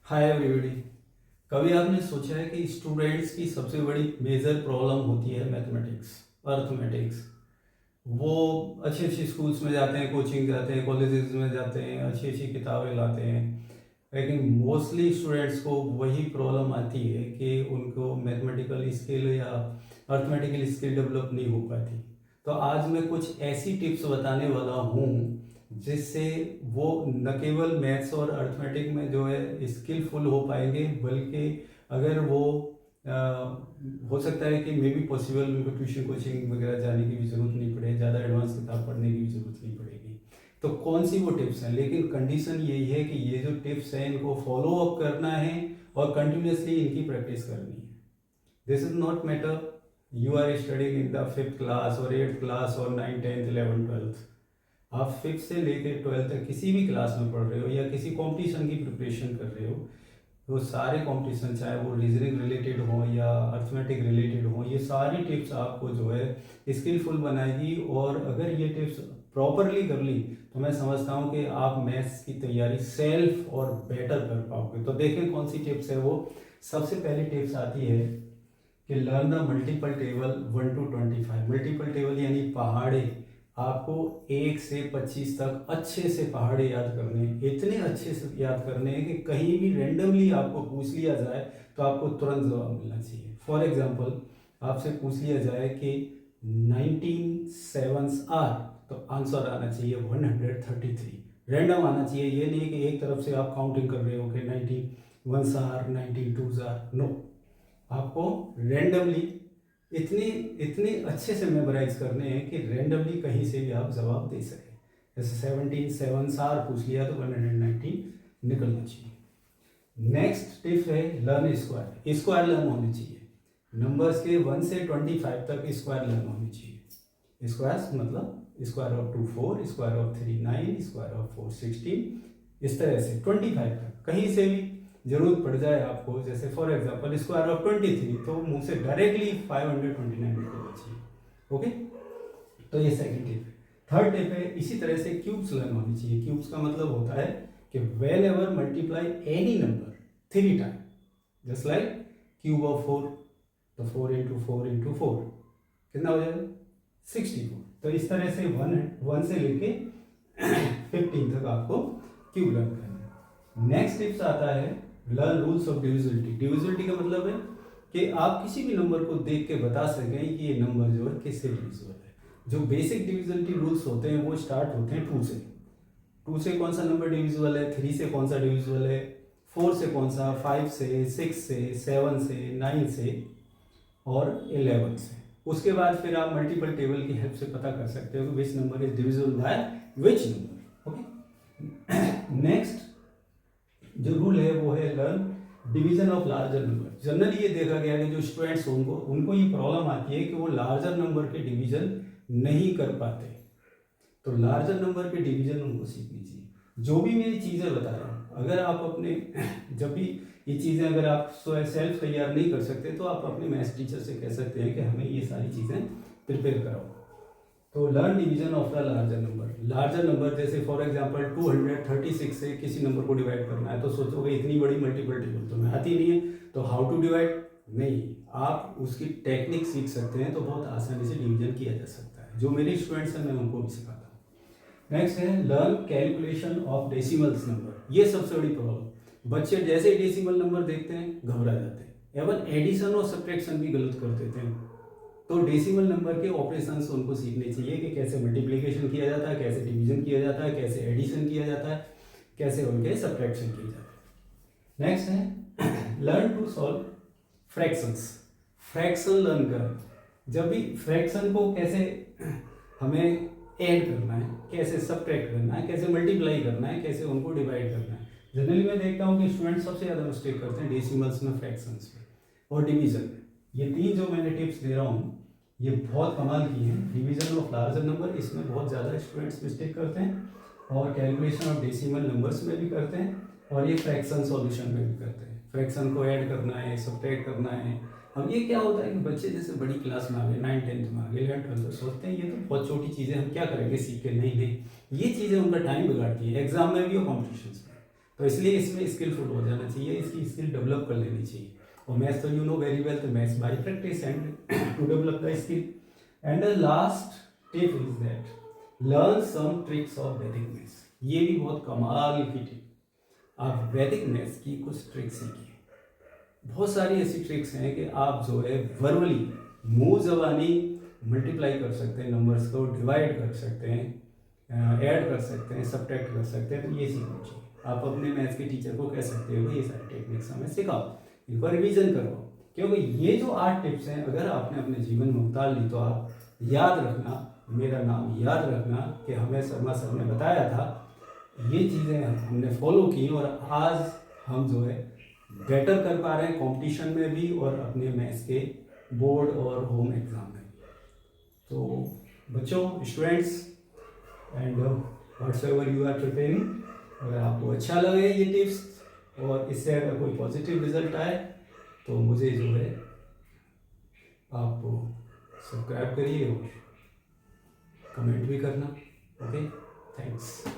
Hi everybody. कभी आपने सोचा है कि स्टूडेंट्स की सबसे बड़ी मेजर प्रॉब्लम होती है मैथमेटिक्स, अर्थमेटिक्स। वो अच्छे अच्छे स्कूल्स में जाते हैं, कोचिंग जाते हैं, कॉलेजेस में जाते हैं, अच्छी अच्छी किताबें लाते हैं, लेकिन मोस्टली स्टूडेंट्स को वही प्रॉब्लम आती है कि उनको मैथमेटिकल स्किल या अर्थमेटिकल स्किल डेवलप नहीं हो पाती। तो आज मैं कुछ ऐसी टिप्स बताने वाला हूँ जिससे वो न केवल मैथ्स और अर्थमेटिक में जो है स्किलफुल हो पाएंगे, बल्कि अगर वो हो सकता है कि मे बी पॉसिबल उनको ट्यूशन कोचिंग वगैरह जाने की भी ज़रूरत नहीं पड़े, ज़्यादा एडवांस किताब पढ़ने की भी ज़रूरत नहीं पड़ेगी। तो कौन सी वो टिप्स हैं, लेकिन कंडीशन यही है कि ये जो टिप्स हैं इनको फॉलो अप करना है और कंटिन्यूसली इनकी प्रैक्टिस करनी है। This is not matter you are studying in the 5th class और 8th क्लास और 9th 10th 11th 12th। आप 5th से लेकर 12th तक किसी भी क्लास में पढ़ रहे हो या किसी कंपटीशन की प्रिपरेशन कर रहे हो, वो सारे कंपटीशन चाहे वो रीजनिंग रिलेटेड हो या अर्थमेटिक रिलेटेड हो, ये सारी टिप्स आपको जो है स्किलफुल बनाएगी। और अगर ये टिप्स प्रॉपरली कर ली तो मैं समझता हूँ कि आप मैथ्स की तैयारी सेल्फ और बेटर कर पाओगे। तो देखें कौन सी टिप्स है वो। सबसे पहली टिप्स आती है कि learn the multiple table 1 to 25। Multiple table यानी पहाड़े। आपको 1 से 25 तक अच्छे से पहाड़े याद करने हैं, इतने अच्छे से याद करने हैं कि कहीं भी रेंडमली आपको पूछ लिया जाए तो आपको तुरंत जवाब मिलना चाहिए। फॉर एग्जाम्पल, आपसे पूछ लिया जाए कि 19 sevens आर, तो आंसर आना चाहिए 133। रैंडम आना चाहिए, ये नहीं कि एक तरफ से आप काउंटिंग कर रहे हो कि 19 ones are 19 twos are, no. आपको रेंडमली इतने इतने अच्छे से मेमोराइज करने हैं कि रेंडमली कहीं से भी आप जवाब दे सकें। जैसे 17 sevens आर पूछ लिया तो 119 निकलना चाहिए। नेक्स्ट टिप है लर्न स्क्वायर। स्क्वायर लर्न होनी चाहिए। नंबर्स के 1 से 25 तक स्क्वायर लर्न होनी चाहिए। स्क्वायर्स मतलब square of 2 4, square of 3 9, square of 4 16, इस तरह से 25 तक कहीं से भी जरूरत पड़ जाए आपको। जैसे फॉर एग्जांपल स्क्वायर ऑफ 23, तो मुंह से डायरेक्टली 529 निकलना चाहिए। ओके, तो ये सेकंड टिप है। थर्ड टिप है, इसी तरह से क्यूब्स लर्न होनी चाहिए। क्यूब्स का मतलब होता है कि when ever multiply any number 3 time, just like cube of 4, तो 4 इंटू 4 इंटू 4 कितना हो जाएगा 64। तो इस तरह से 1 से लेके 15 तक आपको क्यूब लर्न करना है। नेक्स्ट टिप्स आता है learn rules of divisibility. Divisibility का मतलब है कि आप किसी भी नंबर को देख के बता सकें कि ये नंबर जो है किससे डिविजिबल है। जो बेसिक डिविजिबिलिटी रूल्स होते हैं वो स्टार्ट होते हैं 2 से। 2 से कौन सा नंबर डिविजिबल है, 3 से कौन सा डिविजिबल है, 4 से कौन सा, 5 से, 6 से, 7 से, 9 से और 11 से। उसके बाद फिर आप मल्टीपल टेबल की हेल्प से पता कर सकते हो कि which number is divisible by which number. Okay, next जो रूल है वो है learn division of larger number. Generally ये देखा गया कि जो स्टूडेंट्स उनको ये प्रॉब्लम आती है कि वो लार्जर नंबर के डिवीजन नहीं कर पाते। तो लार्जर नंबर के डिवीजन उनको सीखनी चाहिए। जो भी मैं ये चीज़ें बता रहा हूँ, अगर आप अपने जब भी ये चीज़ें अगर आप सेल्फ तैयार नहीं कर सकते तो आप अपने मैथ्स टीचर से कह सकते हैं कि हमें ये सारी चीज़ें प्रिपेयर कराओ। तो learn division of the larger number. Larger number जैसे फॉर एग्जांपल 236 से किसी नंबर को डिवाइड करना है, तो सोचोगे इतनी बड़ी मल्टीपल टेबल तो मैं आती नहीं है, तो हाउ टू डिवाइड, नहीं, आप उसकी टेक्निक सीख सकते हैं तो बहुत आसानी से डिवीजन किया जा सकता है। जो मेरे स्टूडेंट्स हैं मैं उनको भी सिखाता हूँ। नेक्स्ट है learn calculation of decimals number. ये सबसे बड़ी प्रॉब्लम, बच्चे जैसे ही डेसिमल नंबर देखते हैं घबरा जाते हैं, एवं एडिशन और सब्ट्रैक्शन भी गलत कर देते हैं। तो डेसिमल नंबर के ऑपरेशंस उनको सीखने चाहिए कि कैसे मल्टीप्लिकेशन किया जाता है, कैसे डिवीजन किया जाता है, कैसे एडिशन किया जाता है, कैसे उनके सब्ट्रैक्शन किए जाते हैं। नेक्स्ट है learn to solve fractions. Fraction learn करें। जब भी फ्रैक्शन को कैसे हमें ऐड करना है, कैसे सब्ट्रैक्ट करना है, कैसे मल्टीप्लाई करना है, कैसे उनको डिवाइड करना है। जनरली मैं देखता हूँ कि स्टूडेंट सबसे ज़्यादा मिस्टेक करते हैं डेसिमल्स में, फ्रैक्शंस में और डिवीजन में। ये 3 जो मैंने टिप्स दे रहा हूँ ये बहुत कमाल की हैं। डिवीजन ऑफ लार्जर नंबर, इसमें बहुत ज़्यादा स्टूडेंट्स मिस्टेक करते हैं, और कैलकुलेशन ऑफ डेसिमल नंबर्स में भी करते हैं, और ये फ्रैक्शन सॉल्यूशन में भी करते हैं। फ्रैक्शन को ऐड करना है, सब्ट्रैक्ट करना है। अब ये क्या होता है कि बच्चे जैसे बड़ी क्लास में आ गए, 9th 10th में आ गए, 11th 12th, सोचते हैं ये तो बहुत छोटी चीज़ें, हम क्या करेंगे सीख के। नहीं नहीं, ये चीज़ें उनका टाइम बिगाड़ती है, एग्जाम में भी और कॉम्पिटिशन में। तो इसलिए इसमें स्किलफुल हो जाना चाहिए, इसकी स्किल डेवलप कर लेनी चाहिए। और मैथ्स तो यू नो वेरी वेल, तो maths by practice and to develop the skill. And the last tip is that learn some tricks of Vedic maths. ये भी बहुत कमाल की टिप, आप वैदिक मैथ्स की कुछ ट्रिक्स सीखिए। बहुत सारी ऐसी ट्रिक्स हैं कि आप जो है वर्बली मुंह जबानी मल्टीप्लाई कर सकते हैं, नंबर्स को डिवाइड कर सकते हैं, ऐड कर सकते हैं, सब्ट्रैक्ट कर सकते हैं। तो ये सीखना चाहिए। आप अपने मैथ्स के टीचर को कह सकते हो ये सारी टेक्निक्स हमें सिखाओ, इनको रिवीजन करवाओ, क्योंकि ये जो 8 टिप्स हैं अगर आपने अपने जीवन में उतार ली तो आप याद रखना, मेरा नाम याद रखना कि हमें शर्मा सर ने बताया था, ये चीज़ें हमने फॉलो की और आज हम जो है बेटर कर पा रहे हैं कंपटीशन में भी और अपने मैथ्स के बोर्ड और होम एग्ज़ाम में भी। तो बच्चों, students and whatsoever you are preparing, अगर आपको अच्छा लगे ये टिप्स और इससे अगर कोई पॉजिटिव रिजल्ट आए तो मुझे जो है आप सब्सक्राइब करिए और कमेंट भी करना। Okay, thanks.